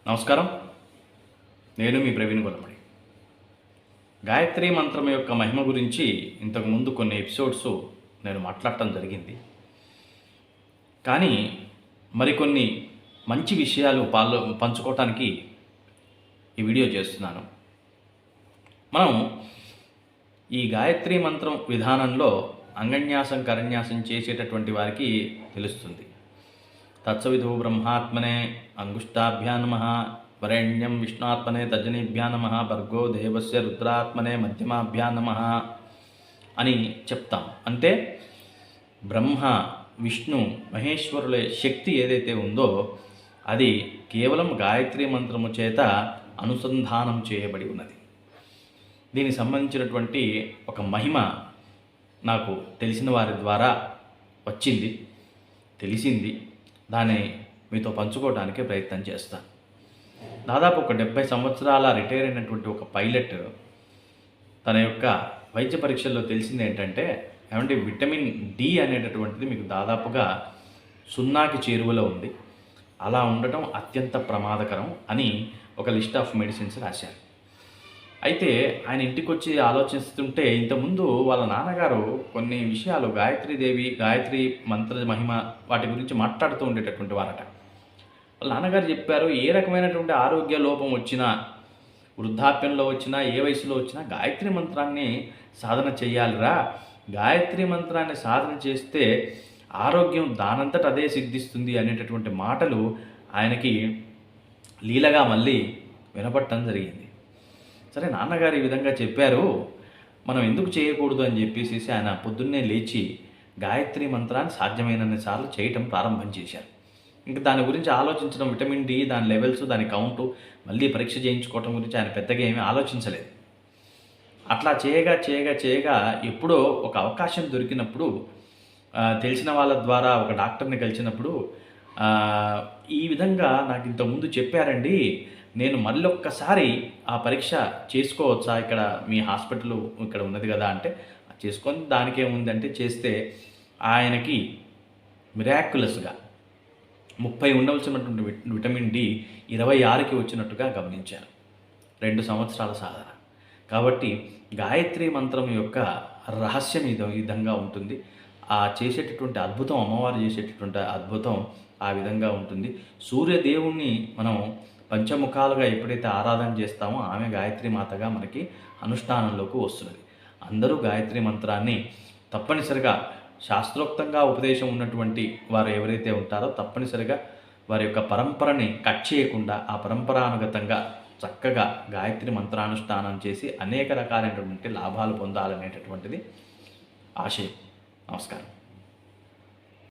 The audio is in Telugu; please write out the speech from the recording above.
నమస్కారం. నేను మీ ప్రవీణ్ గొల్లమడి. గాయత్రి మంత్రం యొక్క మహిమ గురించి ఇంతకుముందు కొన్ని ఎపిసోడ్స్ నేను మాట్లాడటం జరిగింది. కానీ మరికొన్ని మంచి విషయాలు పంచుకోవటానికి ఈ వీడియో చేస్తున్నాను. మనం ఈ గాయత్రి మంత్రం విధానంలో అంగన్యాసం కరన్యాసం చేసేటటువంటి వారికి తెలుస్తుంది. తత్సవిధు బ్రహ్మాత్మనే అంగుష్టాభ్యా నమః, వరేణ్యం విష్ణుఆత్మనే తర్జనీభ్యా నమః, భర్గో దేవస్య రుద్రాత్మనే మధ్యమాభ్యా నమః అని చెప్తాం. అంటే బ్రహ్మ విష్ణు మహేశ్వరుల శక్తి ఏదైతే ఉందో అది కేవలం గాయత్రి మంత్రము చేత అనుసంధానం చేయబడి ఉన్నది. దీనికి సంబంధించినటువంటి ఒక మహిమ నాకు తెలిసిన వారి ద్వారా తెలిసింది. దాన్ని మీతో పంచుకోవడానికి ప్రయత్నం చేస్తాను. దాదాపు ఒక 70 సంవత్సరాల రిటైర్ అయినటువంటి ఒక పైలట్ తన యొక్క వైద్య పరీక్షల్లో తెలిసింది ఏంటంటే, ఏమంటే విటమిన్ డి అనేటటువంటిది మీకు దాదాపుగా 0కి చేరువలో ఉంది. అలా ఉండటం అత్యంత ప్రమాదకరం అని ఒక లిస్ట్ ఆఫ్ మెడిసిన్స్ రాశారు. అయితే ఆయన ఇంటికి వచ్చి ఆలోచిస్తుంటే, ఇంతకుముందు వాళ్ళ నాన్నగారు కొన్ని విషయాలు గాయత్రి మంత్ర మహిమ వాటి గురించి మాట్లాడుతూ ఉండేటటువంటి వారట. వాళ్ళ నాన్నగారు చెప్పారు, ఏ రకమైనటువంటి ఆరోగ్య లోపం వచ్చినా, వృద్ధాప్యంలో వచ్చినా, ఏ వయసులో వచ్చినా గాయత్రి మంత్రాన్ని సాధన చేయాలిరా. గాయత్రి మంత్రాన్ని సాధన చేస్తే ఆరోగ్యం దానంతట అదే సిద్ధిస్తుంది అనేటటువంటి మాటలు ఆయనకి లీలగా మళ్ళీ వినపడటం జరిగింది. సరే, నాన్నగారు ఈ విధంగా చెప్పారు, మనం ఎందుకు చేయకూడదు అని చెప్పేసి ఆయన పొద్దున్నే లేచి గాయత్రి మంత్రాన్ని సాధ్యమైనన్ని సార్లు చేయటం ప్రారంభం చేశారు. ఇంకా దాని గురించి ఆలోచించడం, విటమిన్ డి దాని లెవెల్స్, దాని కౌంటు, మళ్ళీ పరీక్ష చేయించుకోవటం గురించి ఆయన పెద్దగా ఏమీ ఆలోచించలేదు. అట్లా చేయగా ఎప్పుడో ఒక అవకాశం దొరికినప్పుడు, తెలిసిన వాళ్ళ ద్వారా ఒక డాక్టర్ని కలిసినప్పుడు, ఈ విధంగా నాకు ఇంతకుముందు చెప్పారండి, నేను మళ్ళొక్కసారి ఆ పరీక్ష చేసుకోవచ్చా, ఇక్కడ మీ హాస్పిటల్ ఇక్కడ ఉన్నది కదా అంటే, చేసుకొని దానికేముందంటే చేస్తే ఆయనకి మిరాక్యులస్గా 30 ఉండవలసినటువంటి విటమిన్ డి 26కి వచ్చినట్టుగా గమనించారు. 2 సంవత్సరాల సాధన. కాబట్టి గాయత్రి మంత్రం యొక్క రహస్యం ఈ విధంగా ఉంటుంది. ఆ చేసేటటువంటి అద్భుతం, అమ్మవారు చేసేటటువంటి అద్భుతం ఆ విధంగా ఉంటుంది. సూర్యదేవుణ్ణి మనం పంచముఖాలుగా ఎప్పుడైతే ఆరాధన చేస్తామో ఆమె గాయత్రి మాతగా మనకి అనుష్ఠానంలోకి వస్తున్నది. అందరూ గాయత్రి మంత్రాన్ని తప్పనిసరిగా, శాస్త్రోక్తంగా ఉపదేశం ఉన్నటువంటి వారు ఎవరైతే ఉంటారో తప్పనిసరిగా వారి యొక్క పరంపరని కట్ చేయకుండా ఆ పరంపరానుగతంగా చక్కగా గాయత్రి మంత్రానుష్ఠానం చేసి అనేక రకాలైనటువంటి లాభాలు పొందాలనేటటువంటిది ఆశయం. నమస్కారం.